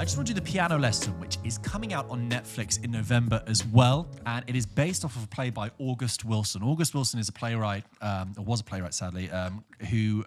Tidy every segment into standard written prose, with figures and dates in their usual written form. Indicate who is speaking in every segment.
Speaker 1: I just want to do The Piano Lesson, which is coming out on Netflix in November as well. And it is based off of a play by August Wilson. August Wilson is a playwright, or was a playwright, sadly, who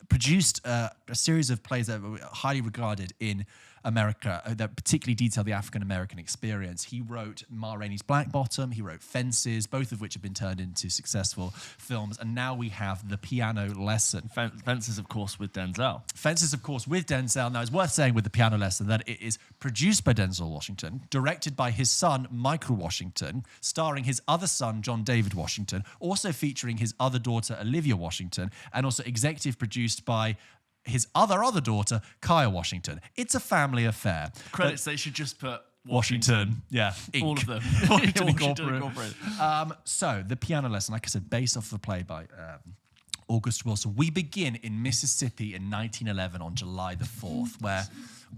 Speaker 1: produced a series of plays that were highly regarded in America that particularly detail the African-American experience. He wrote Ma Rainey's Black Bottom, he wrote Fences, both of which have been turned into successful films, and now we have The Piano Lesson.
Speaker 2: Fences, of course, with Denzel.
Speaker 1: Fences, of course, with Denzel. Now, it's worth saying with The Piano Lesson that it is produced by Denzel Washington, directed by his son, Michael Washington, starring his other son, John David Washington, also featuring his other daughter, Olivia Washington, and also executive produced by his other daughter, Kaya Washington. It's a family affair.
Speaker 2: Credits, they should just put
Speaker 1: Washington. Yeah. Inc.
Speaker 2: All of them.
Speaker 1: Washington
Speaker 2: Incorporated.
Speaker 1: So, The Piano Lesson, like I said, based off of a play by August Wilson. We begin in Mississippi in 1911 on July the 4th, where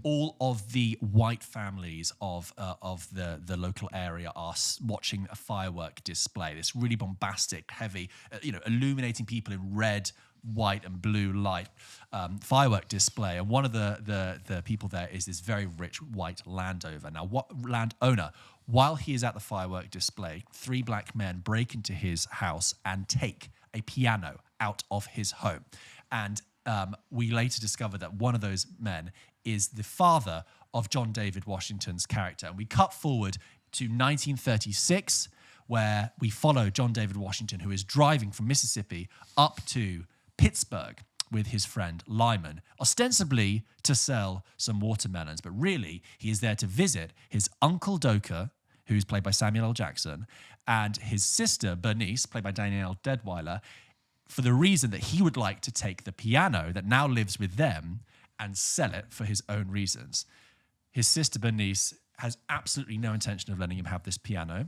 Speaker 1: all of the white families of the local area are watching a firework display. This really bombastic, heavy, illuminating people in red, white and blue light firework display, and one of the people there is this very rich white landowner. While he is at the firework display, 3 black men break into his house and take a piano out of his home, and we later discover that one of those men is the father of John David Washington's character, and we cut forward to 1936, where we follow John David Washington, who is driving from Mississippi up to Pittsburgh with his friend Lyman, ostensibly to sell some watermelons, but really he is there to visit his uncle Doka, who's played by Samuel L. Jackson, and his sister Bernice, played by Danielle Deadwyler, for the reason that he would like to take the piano that now lives with them and sell it for his own reasons. His sister Bernice has absolutely no intention of letting him have this piano.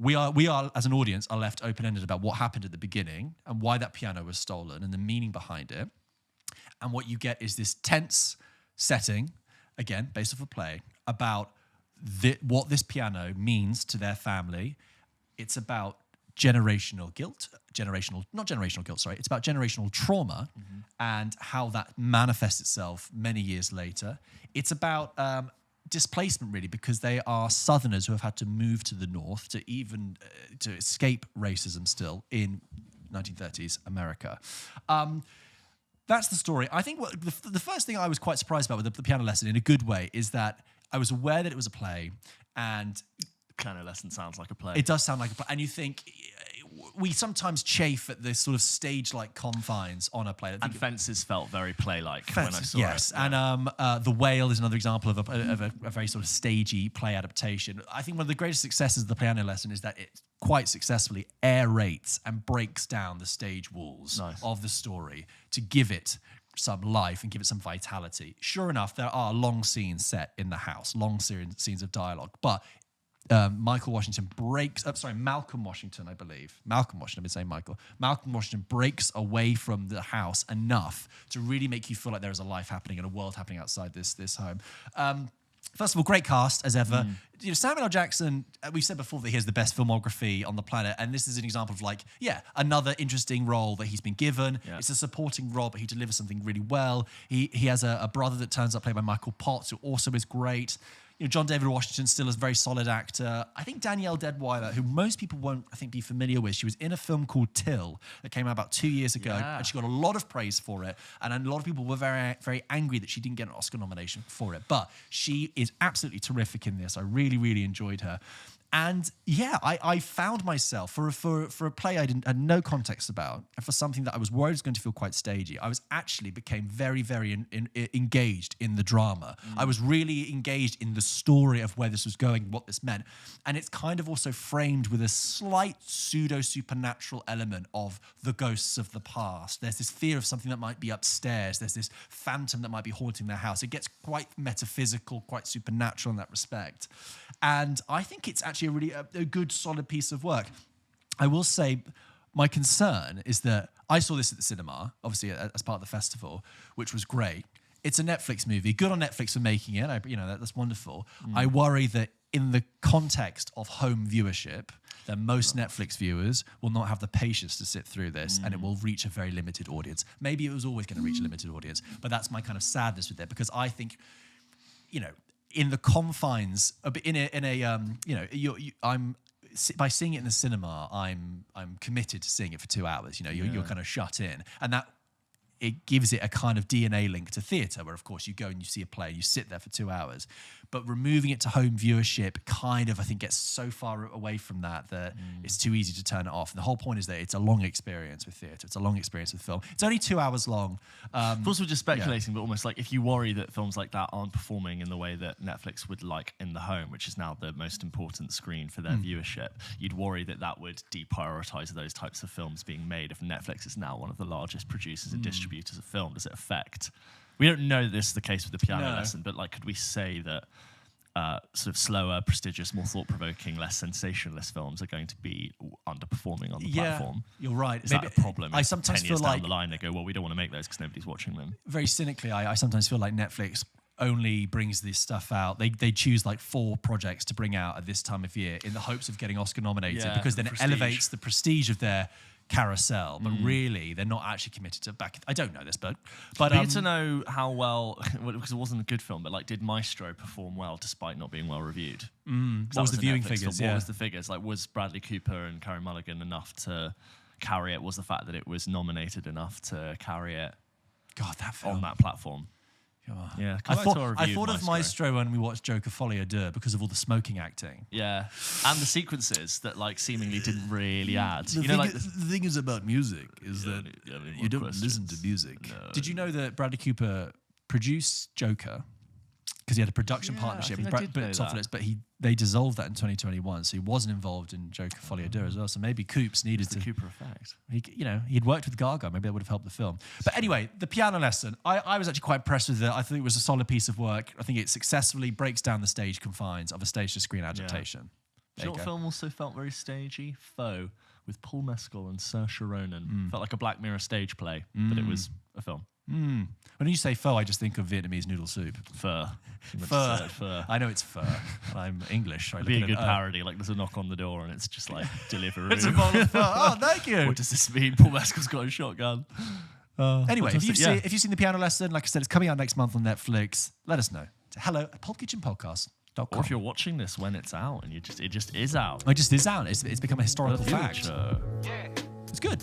Speaker 1: We are, as an audience, are left open-ended about what happened at the beginning and why that piano was stolen and the meaning behind it. And what you get is this tense setting, again, based off a play, about what this piano means to their family. It's about generational guilt, it's about generational trauma and how that manifests itself many years later. It's about displacement, really, because they are Southerners who have had to move to the North to escape racism still in 1930s America. That's the story. I think the first thing I was quite surprised about with the Piano Lesson, in a good way, is that I was aware that it was a play, and
Speaker 2: Piano Lesson sounds like a play.
Speaker 1: It does sound like a play, and you think we sometimes chafe at this sort of stage-like confines on a play.
Speaker 2: And Fences felt very play-like when I saw it.
Speaker 1: Yes, and The Whale is another example of a very sort of stagey play adaptation. I think one of the greatest successes of the Piano Lesson is that it quite successfully aerates and breaks down the stage walls of the story to give it some life and give it some vitality. Sure enough, there are long scenes set in the house, long scenes of dialogue, but Malcolm Washington, I believe. Malcolm Washington, I've been saying Michael. Malcolm Washington breaks away from the house enough to really make you feel like there is a life happening and a world happening outside this home. First of all, great cast, as ever. Samuel L. Jackson, we've said before that he has the best filmography on the planet, and this is an example of, another interesting role that he's been given. Yeah. It's a supporting role, but he delivers something really well. He has a brother that turns up, played by Michael Potts, who also is great. John David Washington still is a very solid actor. I think Danielle Deadwyler, who most people won't, be familiar with, she was in a film called Till that came out about 2 years ago, and she got a lot of praise for it, and a lot of people were very, very angry that she didn't get an Oscar nomination for it. But she is absolutely terrific in this. I really, really enjoyed her. And I found myself for a play I had no context about, and for something that I was worried was going to feel quite stagey. I became very, very engaged in the drama. I was really engaged in the story of where this was going, what this meant, and it's kind of also framed with a slight pseudo-supernatural element of the ghosts of the past. There's this fear of something that might be upstairs. There's this phantom that might be haunting their house. It gets quite metaphysical, quite supernatural in that respect, and I think it's actually a good, solid piece of work. I will say my concern is that I saw this at the cinema, obviously as part of the festival, which was great. It's a Netflix movie. Good on Netflix for making it. That's wonderful. I worry that in the context of home viewership, that most Netflix viewers will not have the patience to sit through this, and it will reach a very limited audience. Maybe it was always going to reach a limited audience, but that's my kind of sadness with it, because I think in the confines, by seeing it in the cinema, I'm committed to seeing it for 2 hours. You're kind of shut in, and that it gives it a kind of DNA link to theatre, where of course you go and you see a play, you sit there for 2 hours. But removing it to home viewership kind of, I think, gets so far away from that it's too easy to turn it off. And the whole point is that it's a long experience with theatre. It's a long experience with film. It's only 2 hours long.
Speaker 2: Of course, we're just speculating, but almost like if you worry that films like that aren't performing in the way that Netflix would like in the home, which is now the most important screen for their viewership, you'd worry that would deprioritize those types of films being made if Netflix is now one of the largest producers and distributors of film. Does it affect? We don't know that this is the case with The Piano Lesson, but like, could we say that sort of slower, prestigious, more thought-provoking, less sensationalist films are going to be underperforming on the platform?
Speaker 1: You're right.
Speaker 2: Is that a problem?
Speaker 1: I sometimes
Speaker 2: 10 years
Speaker 1: feel
Speaker 2: down
Speaker 1: like
Speaker 2: the line, they go, well, we don't want to make those because nobody's watching them.
Speaker 1: Very cynically, I sometimes feel like Netflix only brings this stuff out. They choose like 4 projects to bring out at this time of year in the hopes of getting Oscar nominated, because then it elevates the prestige of their carousel, but really they're not actually committed to back. I don't know this, but
Speaker 2: we need to know how well, because it wasn't a good film, but like, did Maestro perform well despite not being well reviewed?
Speaker 1: What was the viewing figures?
Speaker 2: What was the figures? Like, was Bradley Cooper and Carey Mulligan enough to carry it? Was the fact that it was nominated enough to carry it?
Speaker 1: God, that film
Speaker 2: on that platform. Yeah,
Speaker 1: I thought of Maestro when we watched Joker Folie à Deux because of all the smoking acting.
Speaker 2: Yeah, and the sequences that like seemingly didn't really add.
Speaker 1: The thing is about music is that you don't listen to music.
Speaker 2: No.
Speaker 1: Did you know that Bradley Cooper produced Joker? Because he had a production partnership with Tofflitz, but they dissolved that in 2021, so he wasn't involved in Joker Folie à Deux as well. So maybe Coops needed to.
Speaker 2: The Cooper effect.
Speaker 1: He'd worked with Gaga. Maybe that would have helped the film. But anyway, The Piano Lesson. I was actually quite impressed with it. I think it was a solid piece of work. I think it successfully breaks down the stage confines of a stage-to-screen adaptation.
Speaker 2: Yeah. Short film also felt very stagey. Faux, with Paul Mescal and Saoirse Ronan. Felt like a Black Mirror stage play, but it was a film.
Speaker 1: When you say pho, I just think of Vietnamese noodle soup.
Speaker 2: Pho.
Speaker 1: Pho. I know it's pho. I'm English.
Speaker 2: It'd be a good parody. Like, there's a knock on the door and it's just like, Deliveroo.
Speaker 1: It's a bowl of pho. Oh, thank you.
Speaker 2: What does this mean? Paul Mescal's got a shotgun.
Speaker 1: Anyway, if you've seen The Piano Lesson, like I said, it's coming out next month on Netflix. Let us know. Hello@pulpkitchenpodcast.com.
Speaker 2: Or if you're watching this when it's out and it just is out.
Speaker 1: It just is out. It's become a historical fact.
Speaker 2: Yeah.
Speaker 1: It's good.